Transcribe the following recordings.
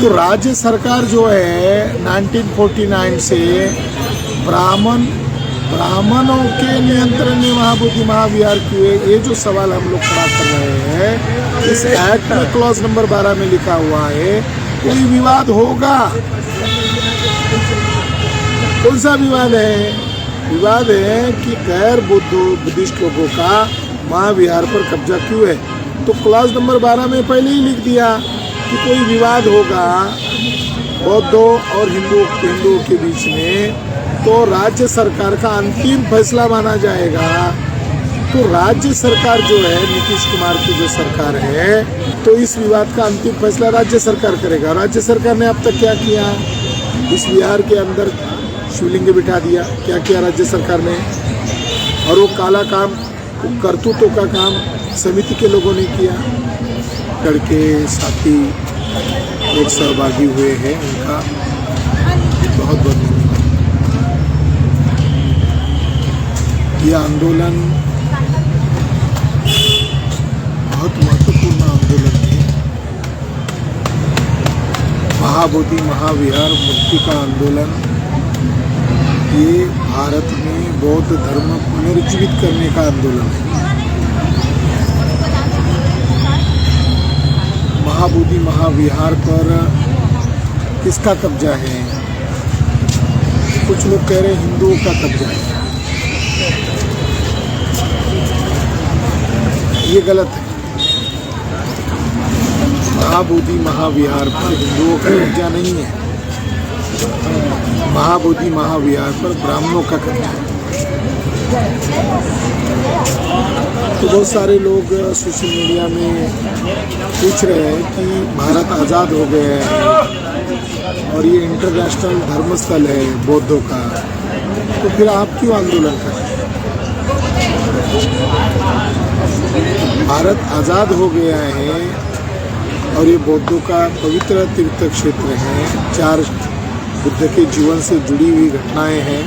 तो राज्य सरकार जो है 1949 से ब्राह्मणों के नियंत्रण में महाबोधि महाविहार किए, ये जो सवाल हम लोग खड़ा कर रहे हैं, इस एक्ट में क्लॉज नंबर 12 में लिखा हुआ है कोई विवाद होगा। कौन सा विवाद है? विवाद है कि गैर बुद्धिस्ट लोगों का महाविहार पर कब्जा क्यों है। तो क्लॉज नंबर 12 में पहले ही लिख दिया कि कोई विवाद होगा बौद्धों और हिंदुओं के बीच में, तो राज्य सरकार का अंतिम फैसला माना जाएगा। तो राज्य सरकार जो है, नीतीश कुमार की जो सरकार है, तो इस विवाद का अंतिम फैसला राज्य सरकार करेगा। राज्य सरकार ने अब तक क्या किया? इस विहार के अंदर शिवलिंग बिठा दिया। क्या किया राज्य सरकार ने? और वो काला काम, करतूतों का काम समिति के लोगों ने किया। करके साथी लोग सहभागी हुए हैं, उनका बहुत बहुत धन्यवाद। यह आंदोलन बहुत महत्वपूर्ण आंदोलन है। महाबोधि महाविहार मुक्ति का आंदोलन, ये भारत में बौद्ध धर्म पुनर्जीवित करने का आंदोलन है। महाबोधि महाविहार पर किसका कब्जा है? कुछ लोग कह रहे हैं हिंदुओं का कब्जा है। ये गलत है। महाबोधि महाविहार पर हिंदुओं का कब्जा नहीं है। महाबोधि महाविहार पर ब्राह्मणों का कब्जा है। तो बहुत सारे लोग सोशल मीडिया में पूछ रहे हैं कि भारत आज़ाद हो गया है और ये इंटरनेशनल धर्मस्थल है बौद्धों का, तो फिर आप क्यों आंदोलन कर रहे हैं? भारत आज़ाद हो गया है और ये बौद्धों का पवित्र तीर्थ क्षेत्र है। 4 बुद्ध के जीवन से जुड़ी हुई घटनाएं हैं,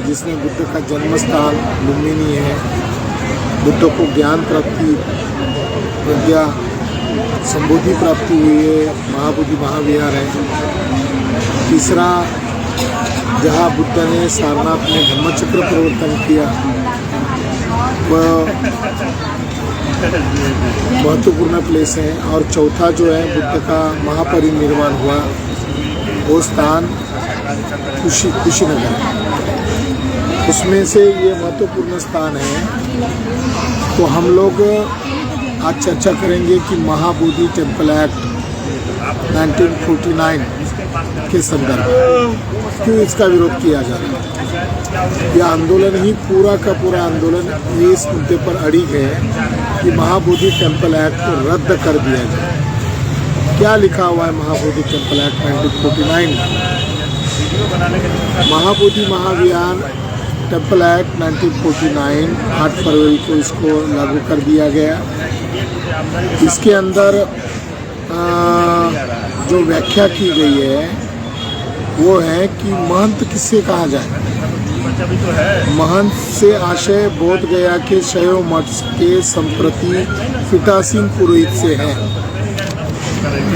जिसमें बुद्ध का जन्म स्थान लुम्बिनी है, बुद्ध को ज्ञान प्राप्ति, प्रज्ञा, संबोधि प्राप्ति हुई है, महाबोधि महाविहार है। तीसरा, जहाँ बुद्ध ने सारनाथ में धम्मचक्र प्रवर्तन किया, वह महत्वपूर्ण प्लेस है। और चौथा जो है, बुद्ध का महापरिनिर्वाण हुआ, वो स्थान कुशीनगर है। उसमें से ये महत्वपूर्ण स्थान है। तो हम लोग आज चर्चा करेंगे कि महाबोधि टेम्पल एक्ट 1949 के संदर्भ में क्यों इसका विरोध किया जा रहा है। यह आंदोलन ही पूरा का पूरा आंदोलन ये इस मुद्दे पर अड़िग है कि महाबोधि टेम्पल एक्ट को रद्द कर दिया जाए। क्या लिखा हुआ है महाबोधि टेम्पल एक्ट 1949 में? महाबोधि महाविहार टेम्पल एक्ट 1949 8 फरवरी को इसको लागू कर दिया गया। इसके अंदर जो व्याख्या की गई है वो है कि महंत किससे कहा जाए। महंत से आशय बोध गया के शैव मठ के संप्रति फिटा सिंह पुरोहित से है।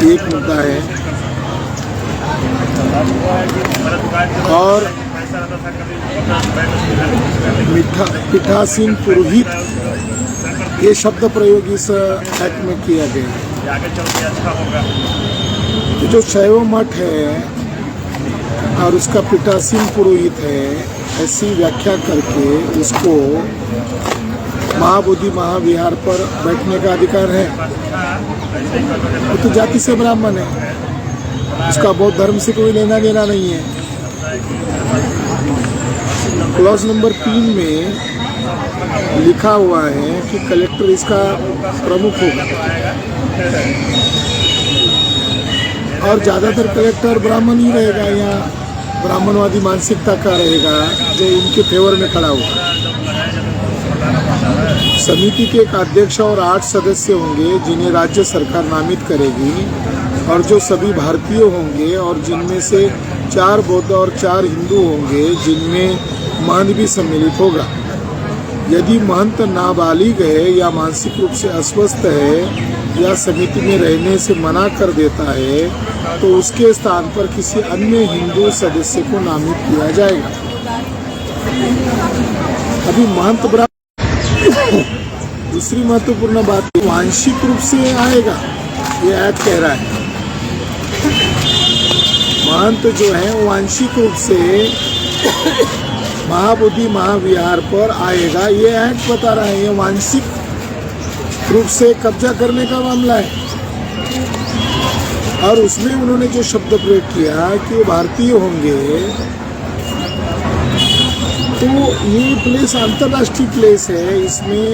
एक मुद्दा है। और पिठा सिंह पुरोहित ये शब्द प्रयोग इस एक्ट में किया गया। तो जो शैव मठ है और उसका पिठा सिंह पुरोहित है, ऐसी व्याख्या करके उसको महाबोधि महाविहार पर बैठने का अधिकार है। वो तो जाति से ब्राह्मण है, उसका बौद्ध धर्म से कोई लेना देना नहीं है। क्लॉज नंबर 3 में लिखा हुआ है कि कलेक्टर इसका प्रमुख होगा और ज़्यादातर कलेक्टर ब्राह्मण ही रहेगा या ब्राह्मणवादी मानसिकता का रहेगा जो उनके फेवर में खड़ा होगा। समिति के एक अध्यक्ष और 8 सदस्य होंगे जिन्हें राज्य सरकार नामित करेगी और जो सभी भारतीय होंगे और जिनमें से 4 बौद्ध और 4 हिंदू होंगे, जिनमें महंत भी सम्मिलित होगा। यदि महंत नाबालिग है या मानसिक रूप से अस्वस्थ है या समिति में रहने से मना कर देता है तो उसके स्थान पर किसी अन्य हिंदू सदस्य को नामित किया जाएगा। अभी महंत ब्राह्मण दूसरी महत्वपूर्ण बात वांशिक रूप से आएगा, ये एक्ट कह रहा है। महंत जो है वांशिक रूप से महाबोधि महाविहार पर आएगा, ये एक्ट बता रहा है। ये वांशिक रूप से कब्जा करने का मामला है। और उसमें उन्होंने जो शब्द प्रयोग किया कि वो भारतीय होंगे, तो ये प्लेस अंतर्राष्ट्रीय प्लेस है, इसमें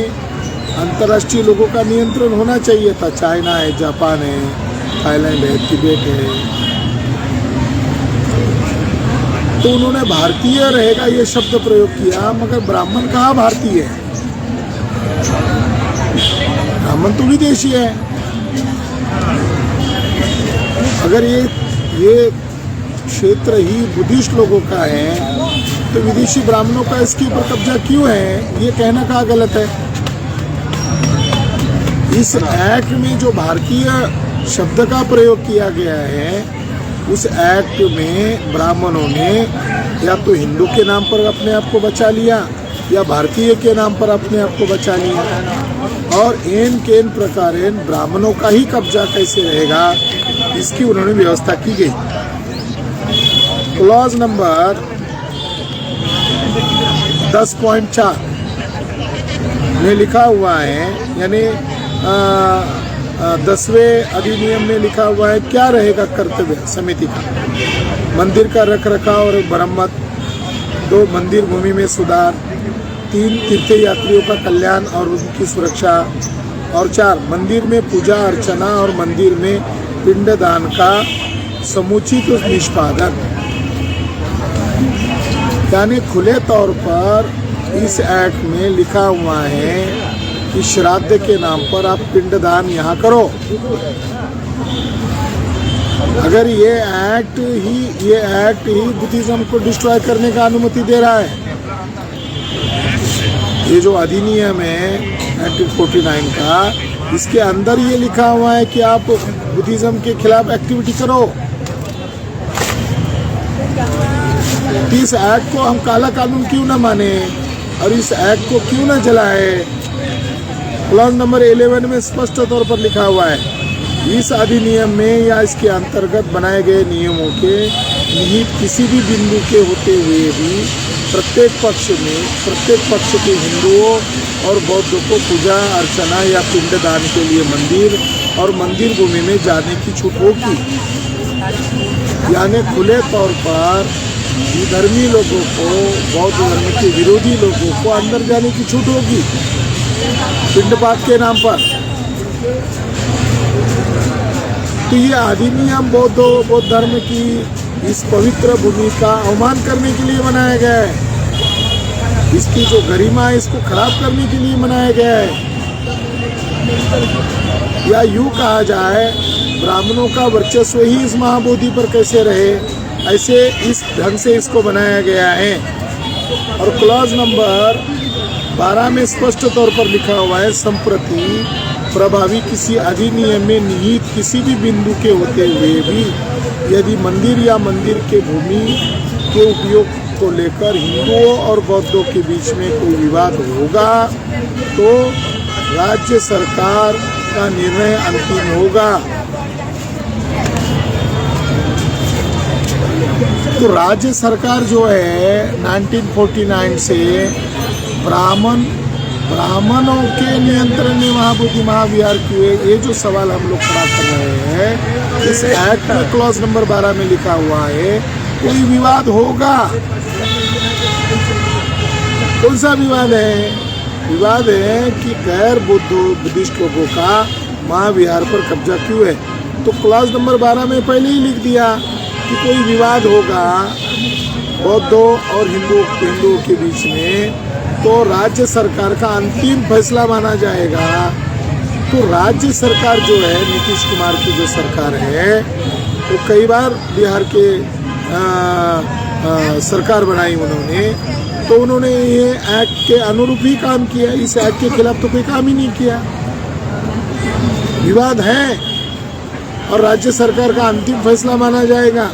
अंतर्राष्ट्रीय लोगों का नियंत्रण होना चाहिए था। चाइना है, जापान है, थाईलैंड है, तिब्बत है, तो उन्होंने भारतीय रहेगा ये शब्द प्रयोग किया। मगर ब्राह्मण कहाँ भारतीय है? ब्राह्मण तो विदेशी है। अगर ये क्षेत्र ही बुद्धिस्ट लोगों का है तो विदेशी ब्राह्मणों का इसके ऊपर कब्जा क्यों है? ये कहना कहाँ गलत है? इस एक्ट में जो भारतीय शब्द का प्रयोग किया गया है, उस एक्ट में ब्राह्मणों ने या तो हिंदू के नाम पर अपने आप को बचा लिया या भारतीय के नाम पर अपने आप को बचा लिया। और एन केन प्रकार ब्राह्मणों का ही कब्जा कैसे रहेगा, इसकी उन्होंने व्यवस्था की गई। क्लॉज नंबर 10.4 में लिखा हुआ है, यानी 10वें अधिनियम में लिखा हुआ है क्या रहेगा कर्तव्य समिति का। मंदिर का रख रखाव और मरम्मत, 2 मंदिर भूमि में सुधार, 3 तीर्थ यात्रियों का कल्याण और उनकी सुरक्षा, और 4 मंदिर में पूजा अर्चना और मंदिर में पिंडदान का समुचित निष्पादन। यानी खुले तौर पर इस एक्ट में लिखा हुआ है कि श्राद्ध के नाम पर आप पिंडदान यहाँ करो। अगर ये एक्ट ही बुद्धिज्म को डिस्ट्रॉय करने का अनुमति दे रहा है, ये जो अधिनियम है 1949 का, इसके अंदर ये लिखा हुआ है कि आप बुद्धिज्म के खिलाफ एक्टिविटी करो। इस एक्ट को हम काला कानून क्यों ना माने और इस एक्ट को क्यों ना जलाए? क्लॉज नंबर 11 में स्पष्ट तौर पर लिखा हुआ है, इस अधिनियम में या इसके अंतर्गत बनाए गए नियमों के निहित किसी भी बिंदु के होते हुए भी प्रत्येक पक्ष के हिंदुओं और बौद्धों को पूजा अर्चना या पिंडदान के लिए मंदिर और मंदिर भूमि में जाने की छूट होगी। यानी खुले तौर पर धर्मी लोगों को, बौद्ध धर्म के विरोधी लोगों को अंदर जाने की छूट होगी पिंडपात के नाम पर। तो ये अधिनियम बौद्ध धर्म की इस पवित्र भूमि का अवमान करने के लिए बनाया गया है। इसकी जो गरिमा है इसको खराब करने के लिए बनाया गया है। या यूं कहा जाए, ब्राह्मणों का वर्चस्व ही इस महाबोधि पर कैसे रहे, ऐसे इस ढंग से इसको बनाया गया है। और क्लॉज नंबर 12 में स्पष्ट तौर पर लिखा हुआ है, संप्रति प्रभावी किसी अधिनियम में निहित किसी भी बिंदु के होते हुए भी यदि मंदिर या मंदिर के भूमि के उपयोग को लेकर हिंदुओं और बौद्धों के बीच में कोई विवाद होगा तो राज्य सरकार का निर्णय अंतिम होगा। तो राज्य सरकार जो है 1949 से ब्राह्मणों के नियंत्रण में महाबोधि महाविहार क्यों है, ये जो सवाल हम लोग खड़ा कर रहे हैं, इस एक्ट में क्लॉज नंबर 12 में लिखा हुआ है कोई विवाद होगा। कौन सा विवाद है? विवाद है कि गैर बुद्धिस्ट लोगों का महाविहार पर कब्जा क्यों है। तो क्लॉज नंबर 12 में पहले ही लिख दिया कि कोई विवाद होगा बौद्धों और हिंदुओं के बीच में, तो राज्य सरकार का अंतिम फैसला माना जाएगा। तो राज्य सरकार जो है, नीतीश कुमार की जो सरकार है, वो कई बार बिहार के सरकार बनाई उन्होंने, तो उन्होंने ये एक्ट के अनुरूप ही काम किया, इस एक्ट के खिलाफ तो कोई काम ही नहीं किया। विवाद है और राज्य सरकार का अंतिम फैसला माना जाएगा।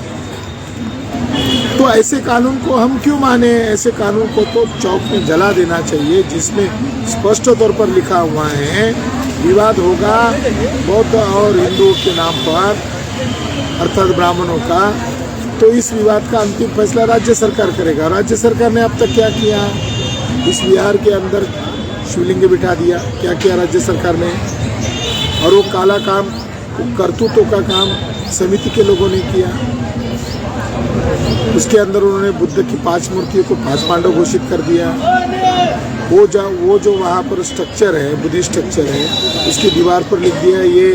तो ऐसे कानून को हम क्यों माने? ऐसे कानून को तो चौक में जला देना चाहिए, जिसमें स्पष्ट तौर पर लिखा हुआ है विवाद होगा बौद्ध और हिंदुओं के नाम पर, अर्थात ब्राह्मणों का, तो इस विवाद का अंतिम फैसला राज्य सरकार करेगा। राज्य सरकार ने अब तक क्या किया? इस विहार के अंदर शिवलिंग बिठा दिया। क्या किया राज्य सरकार ने? और वो काला काम, करतूतों का काम समिति के लोगों ने किया। उसके अंदर उन्होंने बुद्ध की 5 मूर्तियों को 5 पांडव घोषित कर दिया। वो जो वहाँ पर स्ट्रक्चर है, बुद्धिस्ट स्ट्रक्चर है, उसकी दीवार पर लिख दिया ये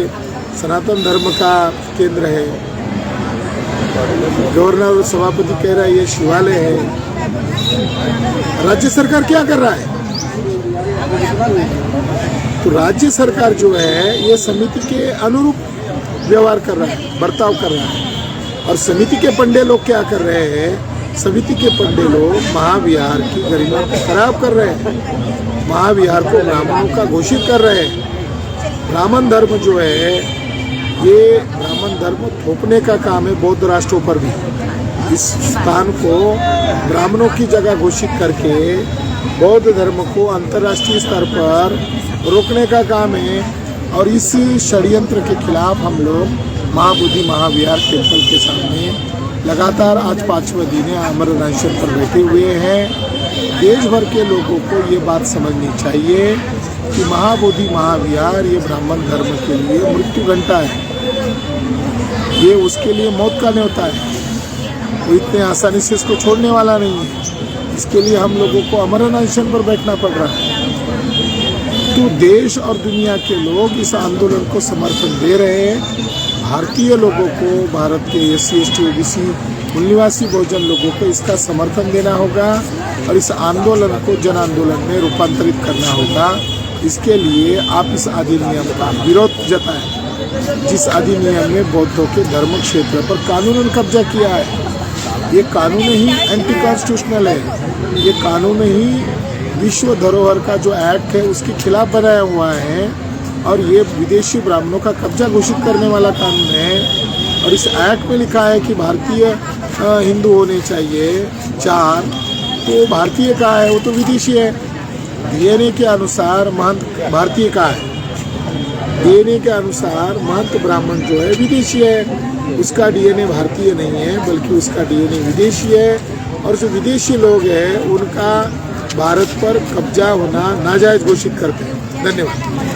सनातन धर्म का केंद्र है। गवर्नर और सभापति कह रहा है ये शिवालय है। राज्य सरकार क्या कर रहा है? तो राज्य सरकार जो है ये समिति के अनुरूप व्यवहार कर रहा है, बर्ताव कर रहा है। और समिति के पंडे लोग क्या कर रहे हैं? समिति के पंडे लोग महाविहार की गरिमा को खराब कर रहे हैं, महाविहार को ब्राह्मणों का घोषित कर रहे हैं। ब्राह्मण धर्म जो है ये ब्राह्मण धर्म थोपने का काम है बौद्ध राष्ट्रों पर भी। इस स्थान को ब्राह्मणों की जगह घोषित करके बौद्ध धर्म को अंतर्राष्ट्रीय स्तर पर रोकने का काम है। और इसी षड्यंत्र के खिलाफ हम लोग महाबोधि महाविहार टेम्पल के सामने लगातार आज 5वें दिन अमर अनशन पर बैठे हुए हैं। देश भर के लोगों को ये बात समझनी चाहिए कि महाबोधि महाविहार ये ब्राह्मण धर्म के लिए मृत्यु घंटा है, ये उसके लिए मौत का न्योता है। वो इतने आसानी से इसको छोड़ने वाला नहीं है। इसके लिए हम लोगों को अमर अनशन पर बैठना पड़ रहा है। तो देश और दुनिया के लोग इस आंदोलन को समर्थन दे रहे हैं। भारतीय लोगों को, भारत के SC ST OBC मूल निवासी बहुजन लोगों को इसका समर्थन देना होगा और इस आंदोलन को जन आंदोलन में रूपांतरित करना होगा। इसके लिए आप इस अधिनियम का विरोध जताएं, जिस अधिनियम में बौद्धों के धर्म क्षेत्र पर कानूनन कब्जा किया है। ये कानून ही एंटी कॉन्स्टिट्यूशनल है। ये कानून ही विश्व धरोहर का जो एक्ट है उसके खिलाफ बनाया हुआ है और ये विदेशी ब्राह्मणों का कब्जा घोषित करने वाला कानून है। और इस एक्ट में लिखा है कि भारतीय हिंदू होने चाहिए 4, तो भारतीय का है, वो तो विदेशी है। DNA के अनुसार महंत भारतीय का है, DNA के अनुसार महंत ब्राह्मण जो है विदेशी है, उसका DNA भारतीय नहीं है बल्कि उसका DNA विदेशी है। और जो विदेशी लोग हैं उनका भारत पर कब्जा होना नाजायज घोषित करते हैं। धन्यवाद।